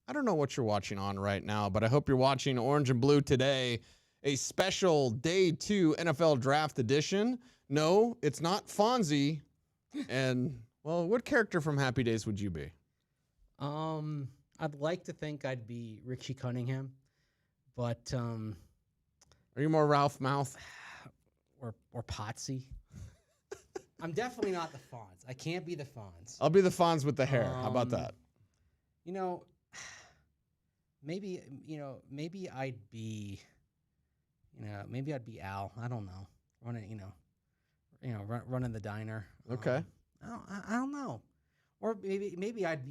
I don't know what you're watching on right now, but I hope you're watching Orange and Blue today, a special Day 2 NFL Draft Edition. No, it's not Fonzie. And, well, what character from Happy Days would you be? I'd like to think I'd be Richie Cunningham, but Are you more Ralph Mouth? or Potsy. I'm definitely not the Fonz. I can't be the Fonz. I'll be the Fonz with the hair. How about that? You know, maybe I'd be, maybe I'd be Al. I don't know. Running the diner. Okay. I don't know. Or maybe I'd,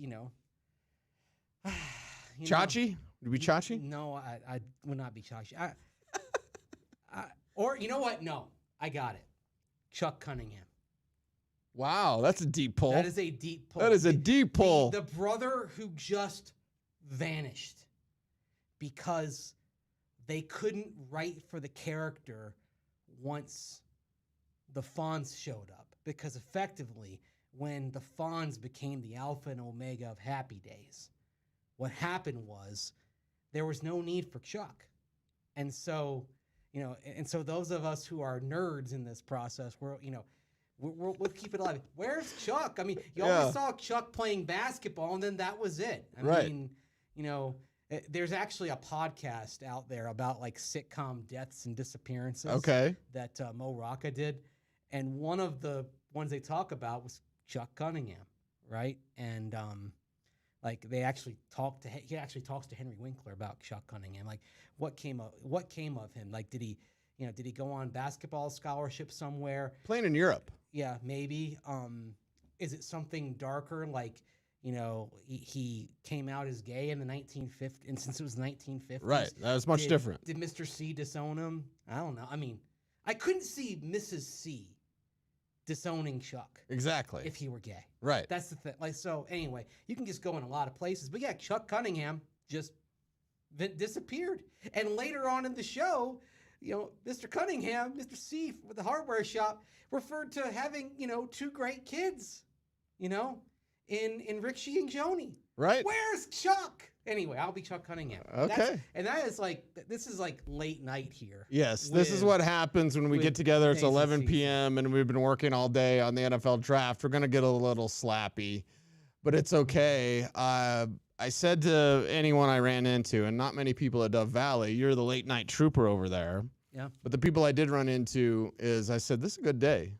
Chachi? Would you be Chachi? No, I would not be Chachi. Or you know what? No, I got it. Chuck Cunningham. Wow, that's a deep pull. That is a deep pull. That is a deep pull. The brother who just vanished because they couldn't write for the character once the Fonz showed up. Because effectively, when the Fonz became the alpha and omega of Happy Days, what happened was there was no need for Chuck. And so, so those of us who are nerds in this process, we'll keep it alive. Where's Chuck? I mean, you always saw Chuck playing basketball, and then that was it. I mean, there's actually a podcast out there about like sitcom deaths and disappearances. Okay. That Mo Rocca did, and one of the ones they talk about was Chuck Cunningham, right? And like he actually talks to Henry Winkler about Chuck Cunningham, like what came of him. Like did he go on basketball scholarship somewhere? Playing in Europe. Yeah, maybe. Is it something darker, like, he came out as gay in the 1950s, and since it was the 1950s. Right, that was much different. Did Mr. C disown him? I don't know. I mean, I couldn't see Mrs. C disowning Chuck. Exactly. If he were gay. Right. That's the thing. Like, so anyway, you can just go in a lot of places. But yeah, Chuck Cunningham just disappeared. And later on in the show, Mr. Cunningham, Mr. C with the hardware shop, referred to having, two great kids, in Richie and Joni. Right. Where's Chuck? Anyway, I'll be Chuck Cunningham. Okay. This is like late night here. Yes, this is what happens when we get together. It's 11 p.m. and we've been working all day on the NFL draft. We're going to get a little slappy, but it's okay. I said to anyone I ran into, and not many people at Dove Valley, you're the late night trooper over there. Yeah. But the people I did run into I said, this is a good day.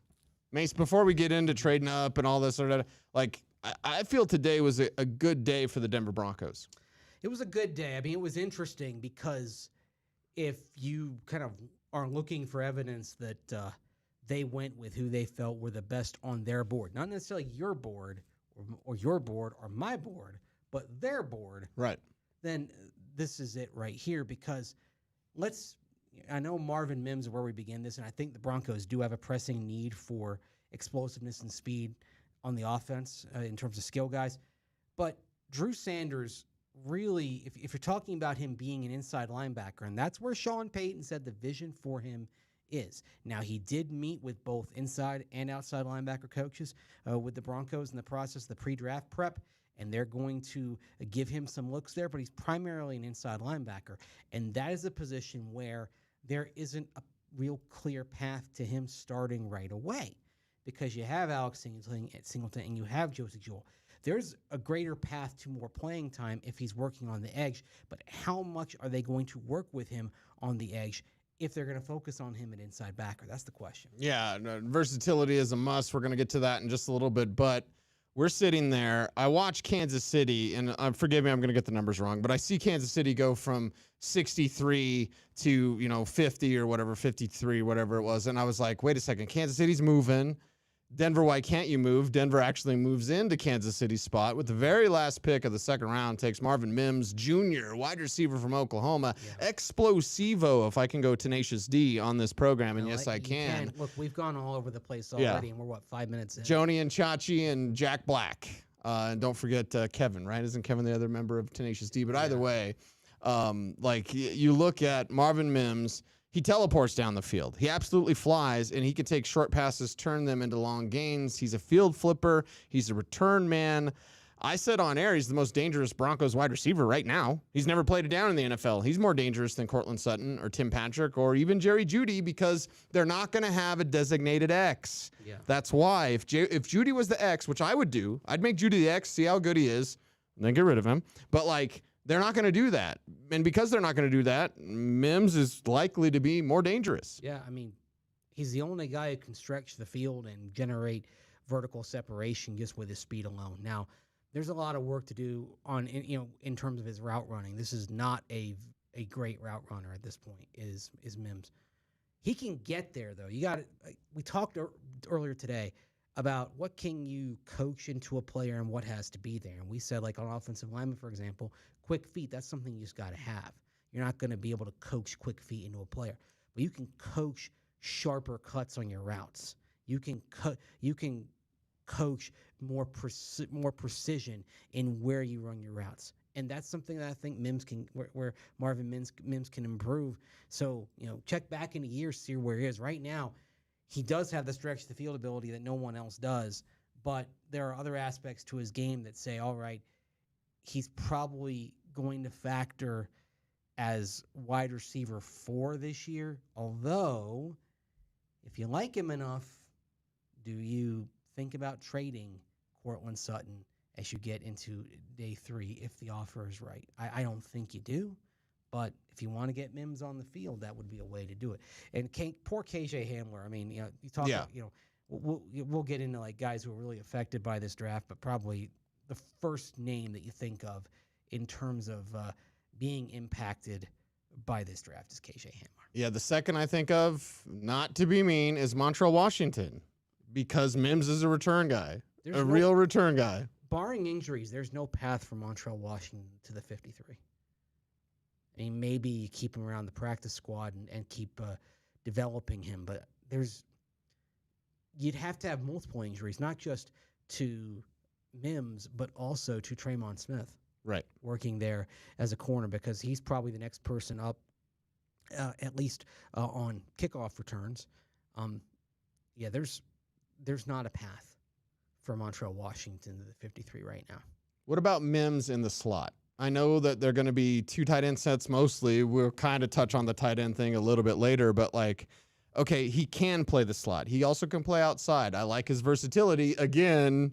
Mace, before we get into trading up and all this sort of, like, I feel today was a good day for the Denver Broncos. It was a good day. I mean, it was interesting because if you kind of are looking for evidence that they went with who they felt were the best on their board, not necessarily your board or your board or my board, but their board, right? Then this is it right here, because I know Marvin Mims is where we begin this, and I think the Broncos do have a pressing need for explosiveness and speed on the offense in terms of skill guys. But Drew Sanders really, if you're talking about him being an inside linebacker, and that's where Sean Payton said the vision for him is. Now, he did meet with both inside and outside linebacker coaches with the Broncos in the process of the pre-draft prep, and they're going to give him some looks there, but he's primarily an inside linebacker. And that is a position where there isn't a real clear path to him starting right away, because you have Alex Singleton and you have Joseph Jewell. There's a greater path to more playing time if he's working on the edge, but how much are they going to work with him on the edge if they're going to focus on him at inside backer? That's the question. Yeah, versatility is a must. We're going to get to that in just a little bit, but we're sitting there. I watch Kansas City, and forgive me, I'm going to get the numbers wrong, but I see Kansas City go from 63 to 50 or whatever, 53, whatever it was, and I was like, wait a second, Kansas City's moving. Denver, why can't you move? Denver actually moves into Kansas City's spot with the very last pick of the second round, takes Marvin Mims Jr., wide receiver from Oklahoma. Yeah. Explosivo, if I can go Tenacious D on this program, and yes, I can. Look, we've gone all over the place already, and we're, 5 minutes in? Joni and Chachi and Jack Black. And don't forget Kevin, right? Isn't Kevin the other member of Tenacious D? But either way, you look at Marvin Mims, he teleports down the field. He absolutely flies, and he can take short passes, turn them into long gains. He's a field flipper. He's a return man. I said on air he's the most dangerous Broncos wide receiver right now. He's never played a down in the NFL. He's more dangerous than Cortland Sutton or Tim Patrick or even Jerry Jeudy because they're not going to have a designated X. Yeah. That's why if Jeudy was the X, which I would do, I'd make Jeudy the X, see how good he is, and then get rid of him. But like they're not going to do that. And because they're not going to do that, Mims is likely to be more dangerous. Yeah, I mean, he's the only guy who can stretch the field and generate vertical separation just with his speed alone. Now, there's a lot of work to do in terms of his route running. This is not a great route runner at this point. Is Mims? He can get there though. You got it. We talked earlier today about what can you coach into a player and what has to be there. And we said like on offensive lineman, for example, quick feet. That's something you just got to have. You're not going to be able to coach quick feet into a player, but you can coach sharper cuts on your routes. You can coach more precision in where you run your routes. And that's something that I think Mims can, where Marvin Mims can improve. So, check back in a year, see where he is. Right now, he does have the stretch the field ability that no one else does, but there are other aspects to his game that say, all right, he's probably going to factor as wide receiver 4 this year. Although, if you like him enough, do you think about trading Cortland Sutton as you get into day 3 if the offer is right? I don't think you do, but if you want to get Mims on the field, that would be a way to do it. And poor KJ Hamler. I mean, you talk about, we'll get into like guys who are really affected by this draft, but probably the first name that you think of in terms of being impacted by this draft is KJ Hamler. Yeah, the second I think of, not to be mean, is Montreal Washington. Because Mims is a return guy, real return guy. Barring injuries, there's no path for Montreal Washington to the 53. I mean, maybe you keep him around the practice squad and keep developing him, but you'd have to have multiple injuries, not just to Mims, but also to Traymon Smith. Right. Working there as a corner because he's probably the next person up, at least on kickoff returns. There's not a path for Montreal Washington to the 53 right now. What about Mims in the slot? I know that they're going to be 2 tight end sets mostly. We'll kind of touch on the tight end thing a little bit later, but okay, he can play the slot. He also can play outside. I like his versatility. Again,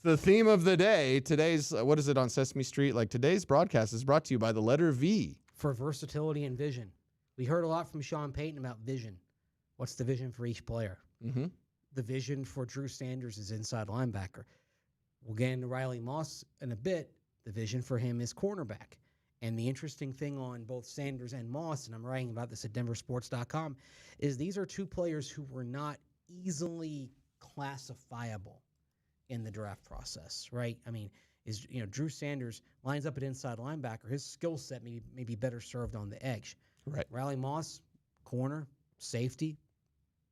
the theme of the day, today's, what is it on Sesame Street? Like today's broadcast is brought to you by the letter V. For versatility and vision. We heard a lot from Sean Payton about vision. What's the vision for each player? Mm-hmm. The vision for Drew Sanders is inside linebacker. We'll get into Riley Moss in a bit. The vision for him is cornerback. And the interesting thing on both Sanders and Moss, and I'm writing about this at denversports.com, is these are 2 players who were not easily classifiable in the draft process, right? I mean, Drew Sanders lines up at inside linebacker. His skill set may be better served on the edge. Right. Riley Moss, corner, safety.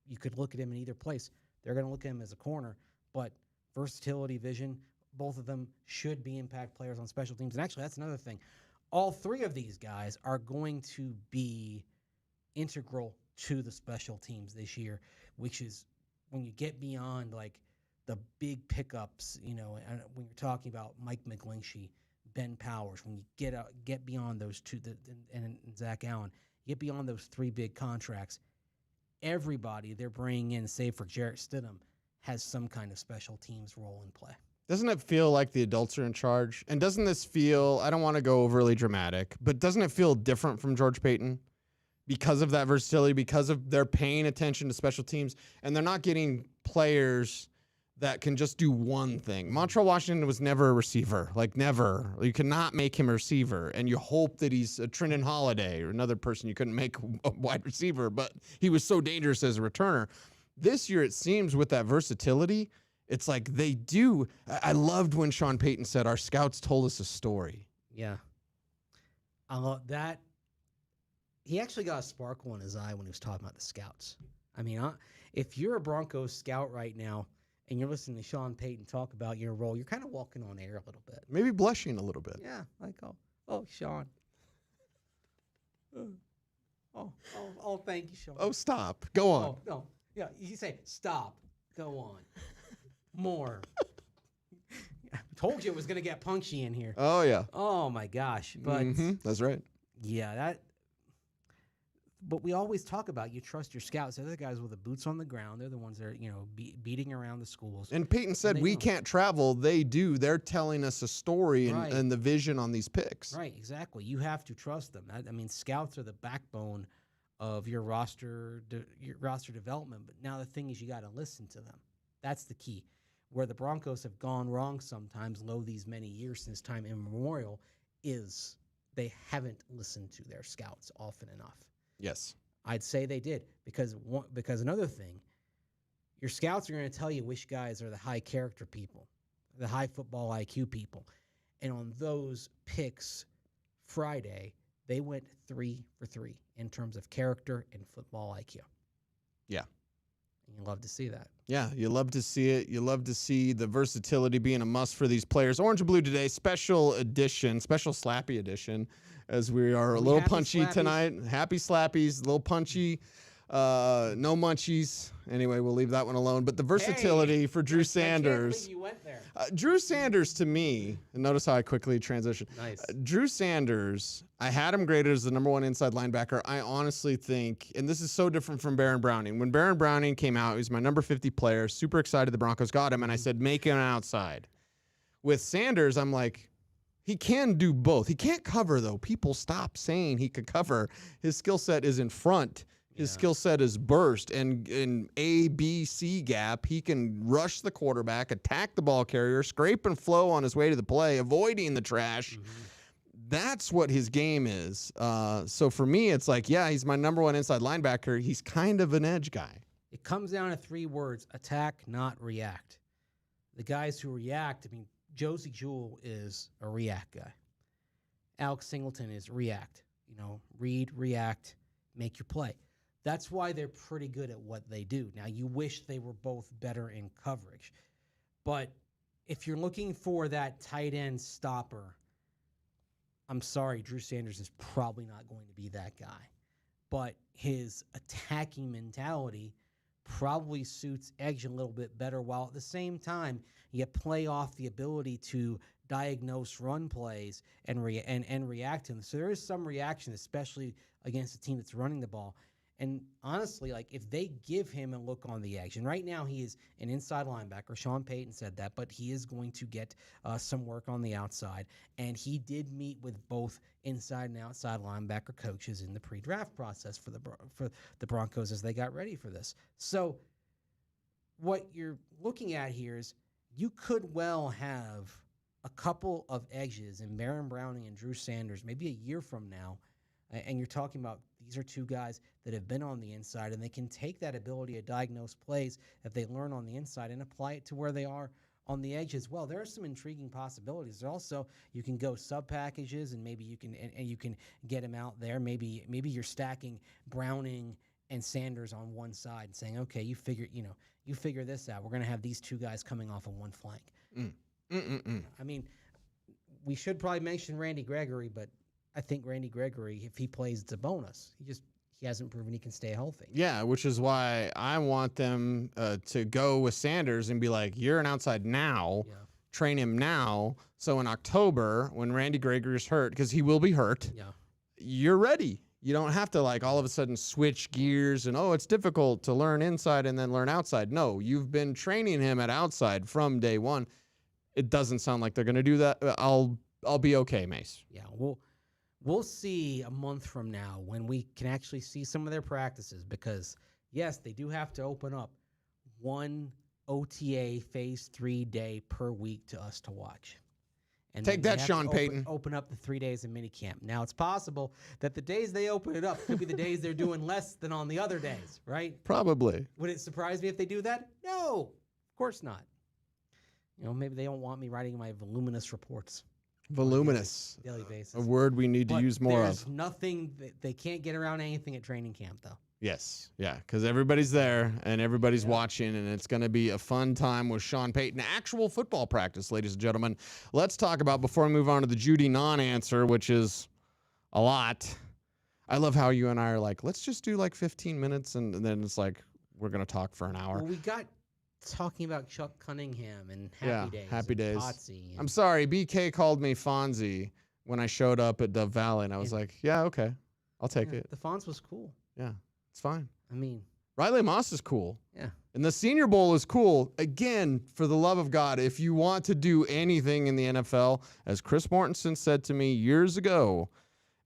You could look at him in either place. They're going to look at him as a corner, but versatility, vision, both of them should be impact players on special teams. And actually, that's another thing. All 3 of these guys are going to be integral to the special teams this year, which is when you get beyond like the big pickups, when you're talking about Mike McGlinchey, Ben Powers, when you get beyond those 2 and Zach Allen, you get beyond those 3 big contracts, everybody they're bringing in, save for Jarrett Stidham, has some kind of special teams role in play. Doesn't it feel like the adults are in charge? And doesn't this feel, I don't want to go overly dramatic, but doesn't it feel different from George Payton? Because of that versatility, because of their paying attention to special teams, and they're not getting players that can just do one thing. Montreal Washington was never a receiver, like never. You cannot make him a receiver, and you hope that he's a Trenton Holiday or another person you couldn't make a wide receiver, but he was so dangerous as a returner. This year, it seems with that versatility, it's like they do. I loved when Sean Payton said, our scouts told us a story. Yeah. I love that. He actually got a sparkle in his eye when he was talking about the scouts. I mean, if you're a Broncos scout right now, and you're listening to Sean Payton talk about your role, you're kind of walking on air a little bit. Maybe blushing a little bit. Yeah, like, oh, Sean. Oh, thank you, Sean. Oh, stop. Go on. Oh, no. Yeah, you say, stop. Go on. More. Told you it was going to get punchy in here. Oh, yeah. Oh, my gosh. But, That's right. yeah, but we always talk about you trust your scouts. They're the guys with the boots on the ground. They're the ones that are, beating around the schools. And Peyton said, we can't travel. They do. They're telling us a story and the vision on these picks. Right, exactly. You have to trust them. I mean, scouts are the backbone of your roster development. But now the thing is, you got to listen to them. That's the key. Where the Broncos have gone wrong sometimes, these many years since time immemorial, is they haven't listened to their scouts often enough. Yes. I'd say they did because another thing, your scouts are going to tell you which guys are the high character people, the high football IQ people. And on those picks Friday, they went 3 for 3 in terms of character and football IQ. Yeah. And you love to see that. Yeah, you love to see it. You love to see the versatility being a must for these players. Orange and Blue today, special slappy edition, as we are a little punchy tonight. Happy slappies, a little punchy. No munchies. Anyway, we'll leave that one alone. But the versatility for Drew Sanders. I can't believe you went there. Drew Sanders, to me, and notice how I quickly transition. Nice. Drew Sanders, I had him graded as the #1 inside linebacker. I honestly think, and this is so different from Baron Browning. When Baron Browning came out, he was my number 50 player. Super excited the Broncos got him, and I said, make him outside. With Sanders, I'm like, he can do both. He can't cover, though. People stop saying he could cover. His skill set is in front. His skill set is burst, and in A, B, C gap, he can rush the quarterback, attack the ball carrier, scrape and flow on his way to the play, avoiding the trash. That's what his game is. So for me, it's like, yeah, he's my #1 inside linebacker. He's kind of an edge guy. It comes down to 3 words: attack, not react. The guys who react, I mean, Josie Jewell is a react guy. Alex Singleton is react. Read, react, make your play. That's why they're pretty good at what they do. Now, you wish they were both better in coverage. But if you're looking for that tight end stopper, I'm sorry, Drew Sanders is probably not going to be that guy. But his attacking mentality probably suits edge a little bit better, while at the same time, you play off the ability to diagnose run plays and react to them. So there is some reaction, especially against a team that's running the ball. And honestly, if they give him a look on the edge, and right now he is an inside linebacker, Sean Payton said that, but he is going to get some work on the outside. And he did meet with both inside and outside linebacker coaches in the pre-draft process for the Broncos as they got ready for this. So what you're looking at here is you could well have a couple of edges in Baron Browning and Drew Sanders maybe a year from now. And you're talking about these are 2 guys that have been on the inside, and they can take that ability to diagnose plays that they learn on the inside and apply it to where they are on the edge as well. There are some intriguing possibilities. There also, you can go sub packages, and maybe you can get him out there. Maybe you're stacking Browning and Sanders on one side and saying, okay, you figure this out. We're going to have these 2 guys coming off of one flank. I mean, we should probably mention Randy Gregory, but I think Randy Gregory, if he plays, it's a bonus. He hasn't proven he can stay healthy. Yeah, which is why I want them to go with Sanders and be like, you're an outside now. Yeah. Train him now. So in October, when Randy Gregory's hurt, because he will be hurt, you're ready. You don't have to all of a sudden switch gears and, it's difficult to learn inside and then learn outside. No, you've been training him at outside from day one. It doesn't sound like they're going to do that. I'll be okay, Mace. Yeah, We'll see a month from now when we can actually see some of their practices, because, yes, they do have to open up 1 OTA Phase 3 day per week to us to watch. And take that, Sean Payton. Open up the 3 days of minicamp. Now, it's possible that the days they open it up could be the days they're doing less than on the other days, right? Probably. Would it surprise me if they do that? No, of course not. Maybe they don't want me writing my voluminous reports. Voluminous. Daily basis. A word we need to use more of. There's nothing, they can't get around anything at training camp, though. Yes. Yeah. Because everybody's there and everybody's watching, and it's going to be a fun time with Sean Payton. Actual football practice, ladies and gentlemen. Let's talk about, before we move on to the Jeudy non-answer, which is a lot. I love how you and I are like, let's just do 15 minutes, and then it's like, we're going to talk for an hour. Well, we got talking about Chuck Cunningham and Happy Days. Happy and Days. Potsy I'm and, sorry, BK called me Fonzie when I showed up at Dove Valley, and I was And- like, yeah, okay, I'll take it. The Fonz was cool. Yeah, it's fine. I mean, Riley Moss is cool. yeah. And the Senior Bowl is cool. Again, for the love of God, if you want to do anything in the NFL, as Chris Mortensen said to me years ago,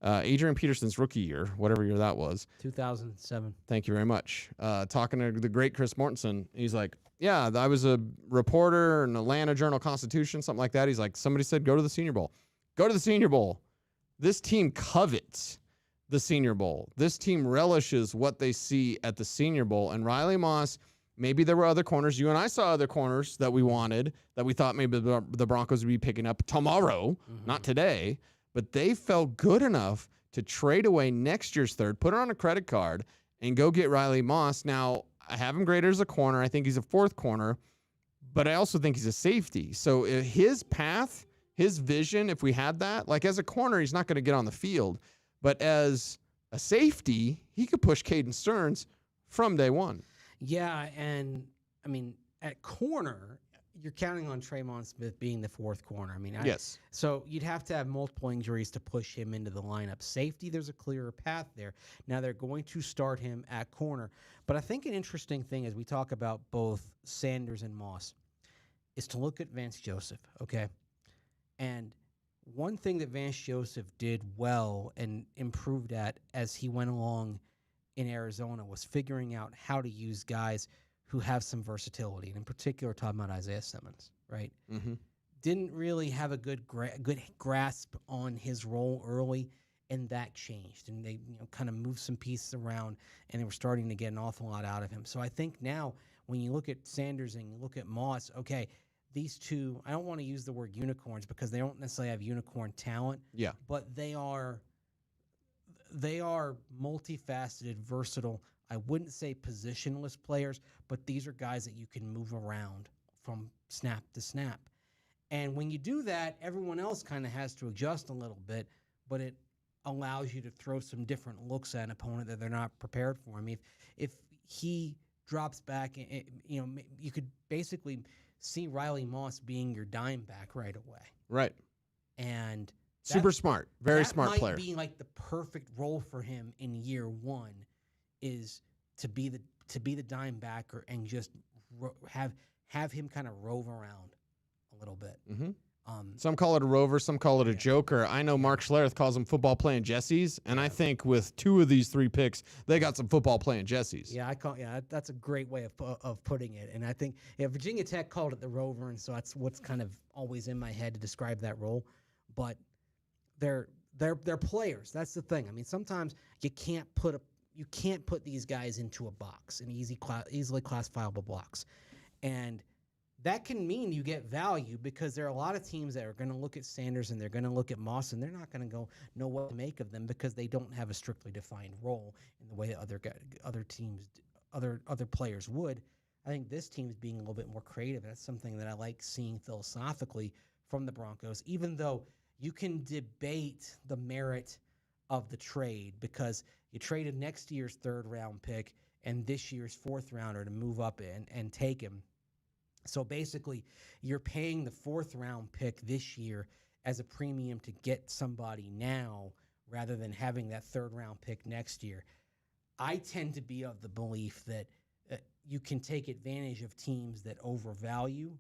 Adrian Peterson's rookie year, whatever year that was. 2007. Thank you very much. Talking to the great Chris Mortensen, he's like, yeah, I was a reporter in Atlanta Journal-Constitution, something like that. He's like, somebody said, go to the Senior Bowl. Go to the Senior Bowl. This team covets the Senior Bowl. This team relishes what they see at the Senior Bowl. And Riley Moss, maybe there were other corners. You and I saw other corners that we wanted, that we thought maybe the Broncos would be picking up tomorrow, not today. But they felt good enough to trade away next year's third, put it on a credit card, and go get Riley Moss. Now, I have him graded as a corner. I think he's a fourth corner, but I also think he's a safety. So his path, his vision, if we had that, like as a corner, he's not going to get on the field. But as a safety, he could push Caden Stearns from day one. Yeah, and I mean, at corner, you're counting on Traymon Smith being the fourth corner. I mean, Yes. So you'd have to have multiple injuries to push him into the lineup. Safety, there's a clearer path there. Now they're going to start him at corner. But I think an interesting thing as we talk about both Sanders and Moss is to look at Vance Joseph, okay? And one thing that Vance Joseph did well and improved at as he went along in Arizona was figuring out how to use guys who have some versatility, and in particular, talking about Isaiah Simmons, right? Mm-hmm. Didn't really have a good grasp on his role early, and that changed. And they kind of moved some pieces around, and they were starting to get an awful lot out of him. So I think now when you look at Sanders and you look at Moss, okay, these two, I don't want to use the word unicorns because they don't necessarily have unicorn talent. Yeah. But they are multifaceted, versatile. I wouldn't say positionless players, but these are guys that you can move around from snap to snap. And when you do that, everyone else kind of has to adjust a little bit, but it allows you to throw some different looks at an opponent that they're not prepared for. I mean, if he drops back, you could basically see Riley Moss being your dime back right away. Right. And super smart, very smart player. That might be like the perfect role for him in year one, is to be the dime backer and just have him kind of rove around a little bit. Mm-hmm. Some call it a rover, some call it a joker. I know Mark Schlereth calls them football playing Jessies, and I think with two of these three picks, they got some football playing Jessies. Yeah, that's a great way of putting it. And I think Virginia Tech called it the rover, and so that's what's kind of always in my head to describe that role. But they're players. That's the thing. I mean, sometimes you can't put these guys into a box, an easily classifiable box, and that can mean you get value because there are a lot of teams that are going to look at Sanders and they're going to look at Moss and they're not going to know what to make of them because they don't have a strictly defined role in the way that other players would. I think this team is being a little bit more creative. That's something that I like seeing philosophically from the Broncos, even though you can debate the merit of the trade because you traded next year's third-round pick and this year's fourth-rounder to move up and take him. So basically, you're paying the fourth-round pick this year as a premium to get somebody now rather than having that third-round pick next year. I tend to be of the belief that you can take advantage of teams that overvalue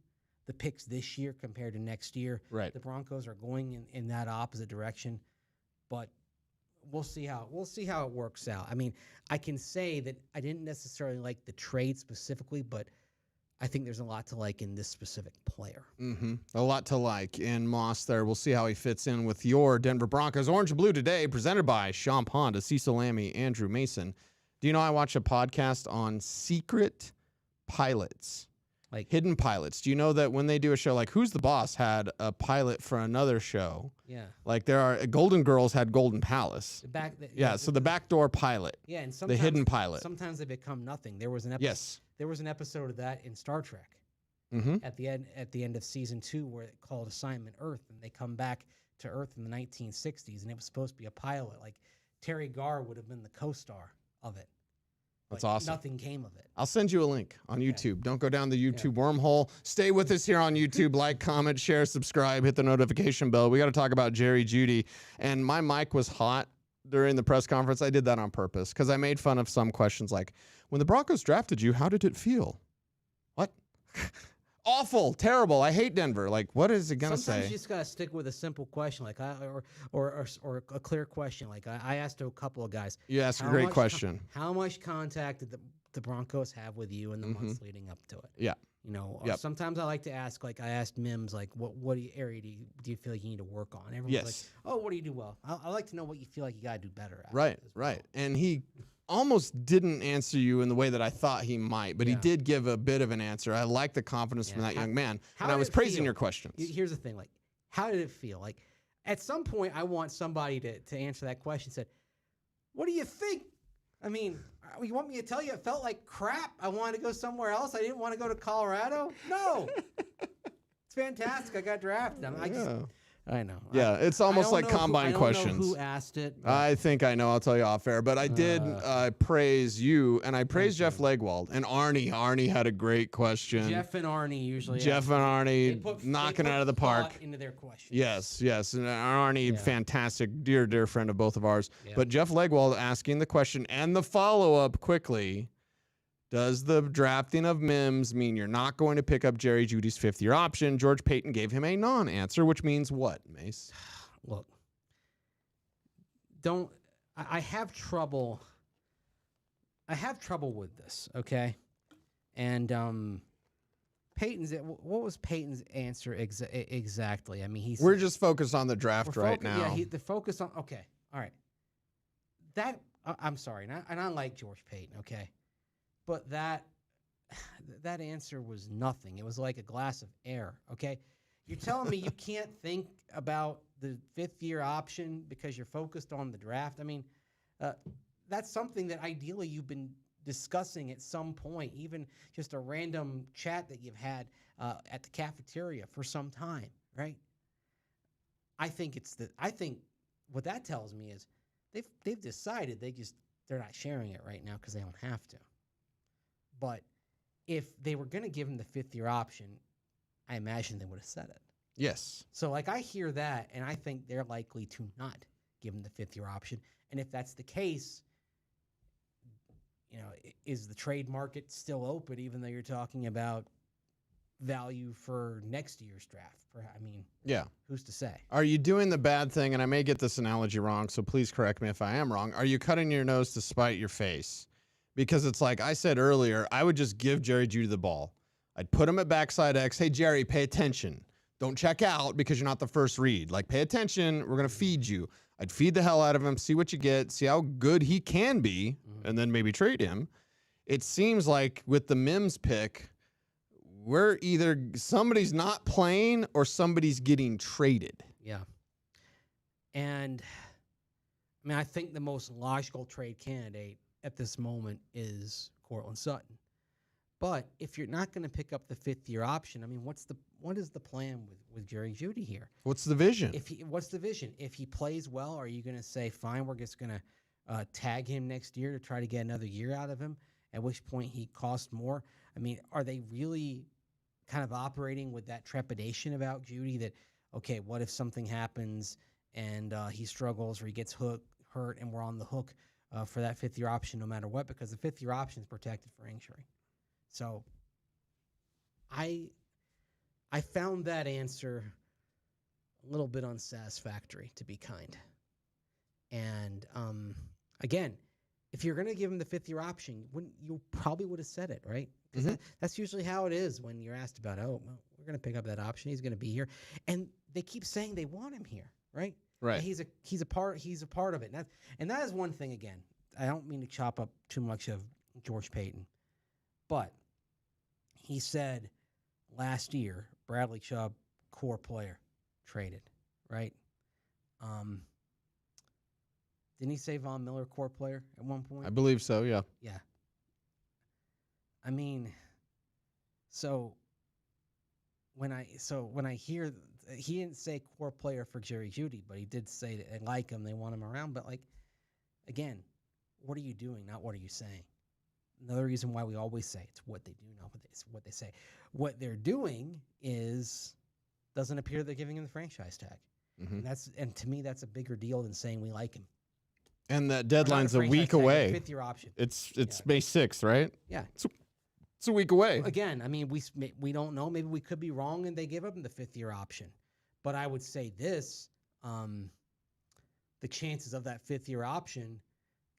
the picks this year compared to next year. Right. The Broncos are going in that opposite direction, but we'll see how it works out. I mean, I can say that I didn't necessarily like the trade specifically, but I think there's a lot to like in this specific player. Mm-hmm. A lot to like in Moss there. We'll see how he fits in with your Denver Broncos. Orange and Blue today, presented by Champ Honda, Cecil Lammey, Andrew Mason. Do you know I watch a podcast on secret pilots? Like hidden pilots. Do you know that when they do a show like Who's the Boss had a pilot for another show? Yeah. Like there are Golden Girls had Golden Palace. So the backdoor pilot. Yeah, and the hidden pilot. Sometimes they become nothing. There was an episode. Yes. There was an episode of that in Star Trek. Mm-hmm. At the end of season 2 where it called Assignment Earth, and they come back to Earth in the 1960s, and it was supposed to be a pilot. Like Terry Garr would have been the co-star of it. That's awesome. Nothing came of it. I'll send you a link on YouTube. Don't go down the YouTube wormhole. Stay with us here on YouTube. Like, comment, share, subscribe, hit the notification bell. We got to talk about Jerry Jeudy. And my mic was hot during the press conference. I did that on purpose because I made fun of some questions like, when the Broncos drafted you, how did it feel? What? Awful, terrible. I hate Denver. Like, what is it gonna say? Sometimes you just gotta stick with a simple question, like or a clear question. Like I asked a couple of guys. You asked a great question. How much contact did the Broncos have with you in the months leading up to it? Yeah. You know, sometimes I like to ask, like I asked Mims, like what area do you feel like you need to work on? Everyone's like, oh, what do you do well? I like to know what you feel like you gotta do better at. Right, right. And he almost didn't answer you in the way that I thought he might, but he did give a bit of an answer. I like the confidence from that young man. And I was praising your questions. Here's the thing, like, how did it feel? Like, at some point, I want somebody to answer that question. Said, what do you think? I mean, you want me to tell you it felt like crap? I wanted to go somewhere else. I didn't want to go to Colorado. No, it's fantastic. I got drafted. I know. Yeah, it's almost like combine questions. I don't know who asked it. I think I know. I'll tell you off air. But I did praise you, and I praised Jeff Legwold. And Arnie. Arnie had a great question. Jeff and Arnie usually. Jeff and Arnie knocking it out of the park. Into their questions. Yes, yes. And Arnie, fantastic, dear friend of both of ours. Yeah. But Jeff Legwold asking the question and the follow-up quickly. Does the drafting of Mims mean you're not going to pick up Jerry Jeudy's fifth-year option? George Paton gave him a non-answer, which means what, Mace? Look, I have trouble. I have trouble with this, okay? And what was Payton's answer exactly? I mean, we're just focused on the draft right now. Yeah, the focus on. Okay, all right. I'm sorry, and I like George Paton, okay. But that answer was nothing. It was like a glass of air, okay? You're telling me you can't think about the fifth-year option because you're focused on the draft? I mean, that's something that ideally you've been discussing at some point, even just a random chat that you've had at the cafeteria for some time, right? I think what that tells me is they've decided they're not sharing it right now because they don't have to. But if they were going to give him the fifth-year option, I imagine they would have said it. Yes. So, like, I hear that, and I think they're likely to not give him the fifth-year option. And if that's the case, you know, is the trade market still open, even though you're talking about value for next year's draft? I mean, who's to say? Are you doing the bad thing? And I may get this analogy wrong, so please correct me if I am wrong. Are you cutting your nose to spite your face? Because it's like I said earlier, I would just give Jerry Jeudy the ball. I'd put him at backside X. Hey, Jerry, pay attention. Don't check out because you're not the first read. Like, pay attention. We're going to feed you. I'd feed the hell out of him, see what you get, see how good he can be, and then maybe trade him. It seems like with the Mims pick, we're either somebody's not playing or somebody's getting traded. Yeah. And, I mean, I think the most logical trade candidate at this moment is Courtland Sutton. But if you're not going to pick up the fifth-year option, I mean, what is the plan with Jerry Jeudy here? What's the vision? What's the vision? If he plays well, are you going to say, fine, we're just going to tag him next year to try to get another year out of him, at which point he costs more? I mean, are they really kind of operating with that trepidation about Jeudy that, okay, what if something happens and he struggles or he gets hurt and we're on the hook for that fifth-year option no matter what, because the fifth-year option is protected for injury. So I found that answer a little bit unsatisfactory, to be kind. And again, if you're going to give him the fifth-year option, you probably would have said it, right? Because that's usually how it is when you're asked about, oh, well, we're going to pick up that option. He's going to be here. And they keep saying they want him here, right? Right. And he's a part of it. And that is one thing, again. I don't mean to chop up too much of George Paton, but he said last year, Bradley Chubb, core player, traded, right? Didn't he say Von Miller, core player at one point? I believe so, yeah. Yeah. I mean, so when I hear he didn't say core player for Jerry Jeudy, but he did say that they like him, they want him around. But, like, again, what are you doing, not what are you saying? another reason why we always say it's what they do, not what they say. What they're doing doesn't appear they're giving him the franchise tag. And to me, that's a bigger deal than saying we like him. And that deadline's a week away. 5th-year option. It's May 6th, right? Yeah. It's a week away. Again, I mean, we don't know. Maybe we could be wrong and they give up the 5th-year option. But I would say this, the chances of that 5th-year option,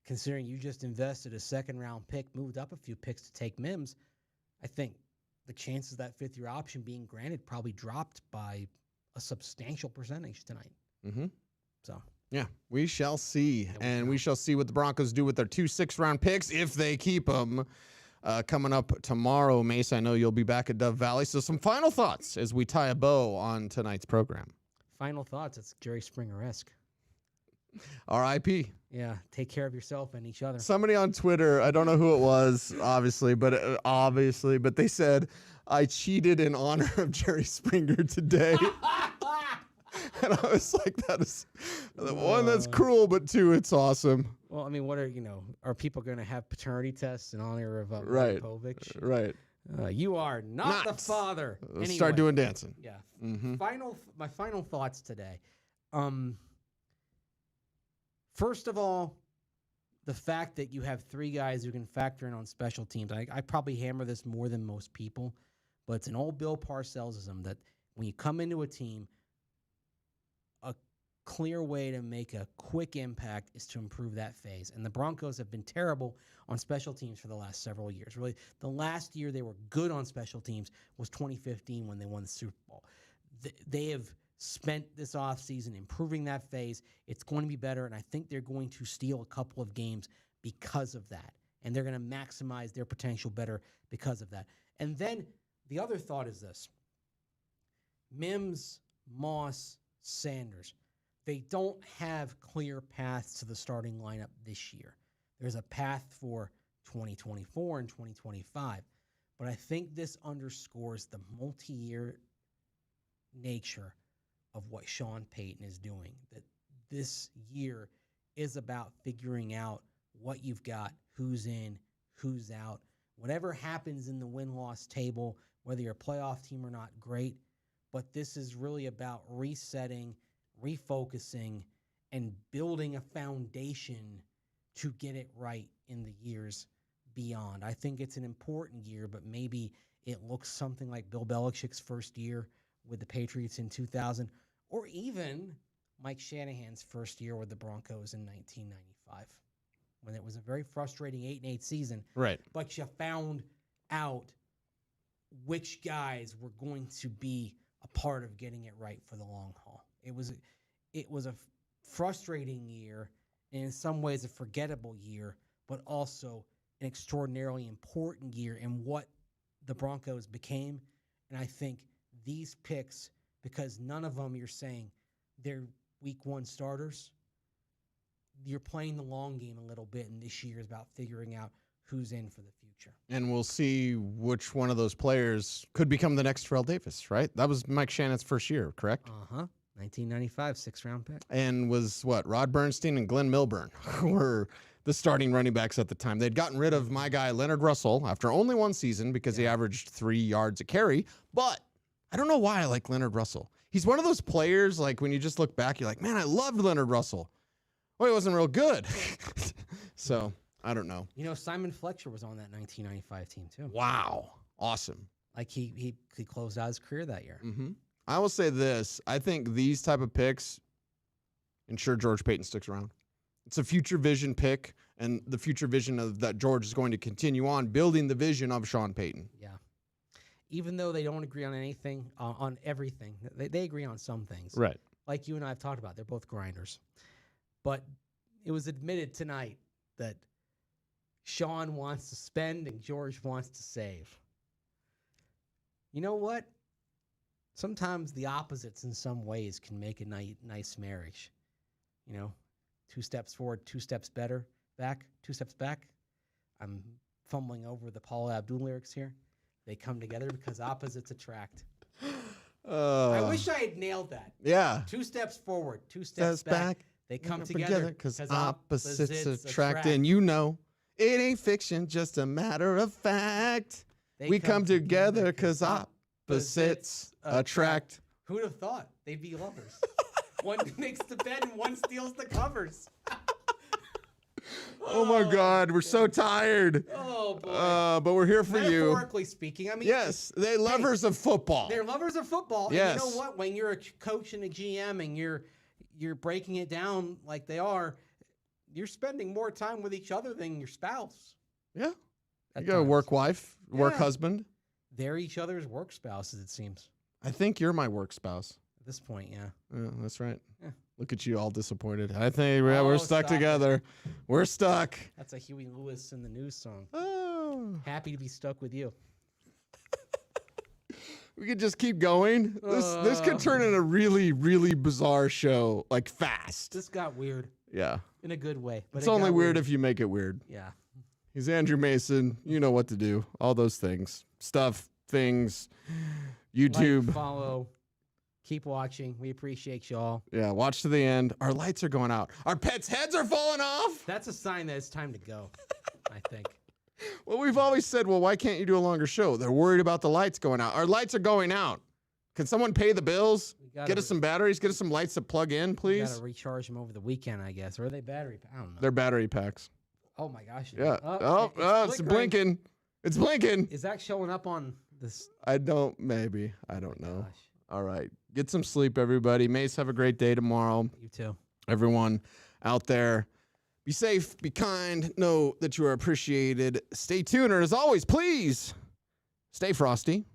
considering you just invested a 2nd-round pick, moved up a few picks to take Mims, I think the chances of that 5th-year option being granted probably dropped by a substantial percentage tonight. So. Yeah, we shall see. And we shall see what the Broncos do with their 2 6th-round picks if they keep them. Coming up tomorrow, Mace, I know you'll be back at Dove Valley. So some final thoughts as we tie a bow on tonight's program. Final thoughts. It's Jerry Springer-esque. R.I.P. Yeah, take care of yourself and each other. Somebody on Twitter, I don't know who it was, obviously, but they said, I cheated in honor of Jerry Springer today. And I was like, that is, one, that's cruel, but 2, it's awesome. Well, I mean, are people going to have paternity tests in honor of right. Povich? Right. You are not the father. Let's anyway, start doing dancing. Yeah. My final thoughts today. First of all, the fact that you have 3 guys who can factor in on special teams. I probably hammer this more than most people, but it's an old Bill Parcellsism that when you come into a team, a clear way to make a quick impact is to improve that phase. And the Broncos have been terrible on special teams for the last several years. Really, the last year they were good on special teams was 2015 when they won the Super Bowl. They have spent this offseason improving that phase. It's going to be better, and I think they're going to steal a couple of games because of that. And they're going to maximize their potential better because of that. And then the other thought is this. Mims, Moss, Sanders, they don't have clear paths to the starting lineup this year. There's a path for 2024 and 2025. But I think this underscores the multi-year nature of what Sean Payton is doing. That this year is about figuring out what you've got, who's in, who's out. Whatever happens in the win-loss table, whether you're a playoff team or not, great. But this is really about resetting, refocusing, and building a foundation to get it right in the years beyond. I think it's an important year, but maybe it looks something like Bill Belichick's first year with the Patriots in 2000, or even Mike Shanahan's first year with the Broncos in 1995, when it was a very frustrating 8-8 season. Right. But you found out which guys were going to be a part of getting it right for the long haul. It was a frustrating year, and in some ways a forgettable year, but also an extraordinarily important year in what the Broncos became. And I think these picks, because none of them you're saying they're week 1 starters, you're playing the long game a little bit, and this year is about figuring out who's in for the future. And we'll see which one of those players could become the next Terrell Davis, right? That was Mike Shannon's first year, correct? 1995, 6th-round pick. And was what? Rod Bernstein and Glenn Milburn were the starting running backs at the time. They'd gotten rid of my guy, Leonard Russell, after only 1 season because he averaged 3 yards a carry. But I don't know why I like Leonard Russell. He's one of those players, like, when you just look back, you're like, man, I loved Leonard Russell. Well, he wasn't real good. So, I don't know. You know, Simon Fletcher was on that 1995 team, too. Wow. Awesome. Like, he closed out his career that year. I will say this. I think these type of picks ensure George Payton sticks around. It's a future vision pick, and the future vision of that George is going to continue on building the vision of Sean Payton. Yeah. Even though they don't agree on anything, on everything, they agree on some things. Right. Like you and I have talked about, they're both grinders. But it was admitted tonight that Sean wants to spend and George wants to save. You know what? Sometimes the opposites in some ways can make a nice marriage. You know, 2 steps forward, 2 steps back, 2 steps back. I'm fumbling over the Paula Abdul lyrics here. They come together because opposites attract. I wish I had nailed that. Yeah. 2 steps forward, 2 steps back. They come together because opposites attract. And you know, It ain't fiction, just a matter of fact. We come together because opposites attract. Who'd have thought they'd be lovers? One makes the bed and one steals the covers. Oh my God, we're so tired. Oh boy. But we're here for you. Metaphorically speaking, I mean, Yes, they're lovers of football. they're lovers of football. Yes. And you know what? When you're a coach and a GM and you're breaking it down like they are, you're spending more time with each other than your spouse. Yeah. You At got a times. work wife, work Yeah. husband. They're each other's work spouses, it seems. I think you're my work spouse. At this point, yeah. Yeah, that's right. Yeah. Look at you all disappointed. I think we're stuck stop it. together. We're stuck. That's a Huey Lewis in the news song. Oh. Happy to be stuck with you. We could just keep going. This could turn into a really, really bizarre show, like fast. This got weird Yeah. in a good way. But It's it only got weird if you make it weird. Yeah. He's Andrew Mason. You know what to do. All those things. Stuff, things, YouTube. Like, follow. Keep watching. We appreciate y'all. Yeah, watch to the end. Our lights are going out. Our pets' heads are falling off. That's a sign that it's time to go, I think. Well, we've always said, well, why can't you do a longer show? They're worried about the lights going out. Our lights are going out. Can someone pay the bills? Get us some batteries. Get us some lights to plug in, We please. got to recharge them over the weekend, I guess. Or are they battery? I don't know. They're battery packs. Oh, my gosh. Yeah. It's flickering. blinking. It's blinking. Is that showing up on this? Maybe. I don't know. Gosh. All right. Get some sleep, everybody. Mace, have a great day tomorrow. You too. Everyone out there, be safe, be kind, know that you are appreciated. Stay tuned, and as always, please stay frosty.